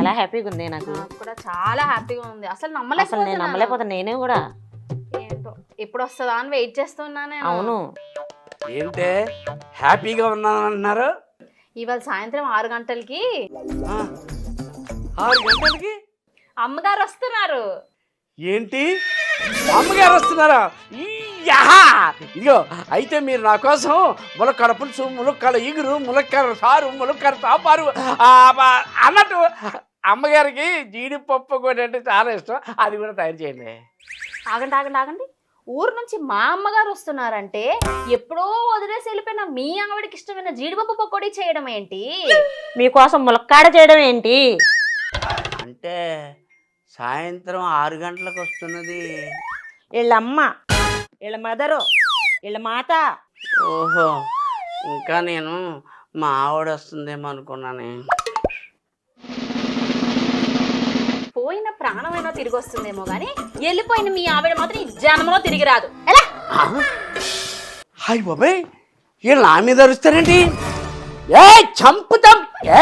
చాలా హ్యాపీగా ఉంది నాకు. నాకు కూడా చాలా హ్యాపీగా ఉంది. అసలు అసలు నేను నమ్మలేకపోతాను నేనే కూడా. ఏంటో ఎప్పుడు వస్తుందా అని వెయిట్ చేస్తున్నాను. అవును. ఏంటే హ్యాపీగా ఉన్నాను అంటున్నారు? ఇవాళ సాయంత్రం 6 గంటలకి 6 గంటలకి అమ్మగారు వస్తున్నారు. ఏంటి అమ్మగారు వస్తున్నారా? ఇదిగో అయితే మీరు నా కోసం ములక్కాడ పులుసు, ములక్కాడ ఇగురు, ములక్కాడ సారు, ములక్కాడ సాంబారు అన్నట్టు అమ్మగారికి జీడిపప్పు కూడా అంటే చాలా ఇష్టం, అది కూడా తయారు చేయండి. ఆగండి ఆగండి ఆగండి. ఊరు నుంచి మా అమ్మగారు వస్తున్నారంటే ఎప్పుడో వదిలేసి వెళ్ళిపోయిన మీ ఆవిడకి ఇష్టమైన జీడిపప్పు పకోడీ చేయడం ఏంటి? మీకోసం ములక్కాడ చేయడం ఏంటి? అంటే సాయంత్రం 6 గంటలకు వస్తున్నది వీళ్ళ అమ్మ, వీళ్ళ మదరు, వీళ్ళ మాత. ఓహో, ఇంకా నేను మా ఆవిడ వస్తుందేమో అనుకున్నాను. పోయిన ప్రాణమైనా తిరిగి వస్తుందేమో గానీ వెళ్ళిపోయిన మీ ఆవిడ మాత్రం ఈ జన్మలో తిరిగి రాదు. ఎలా? హాయ్ బాబాయ్, వీళ్ళు నా మీద అరుస్తారేంటి? ఏ చంపుతాం. ఏ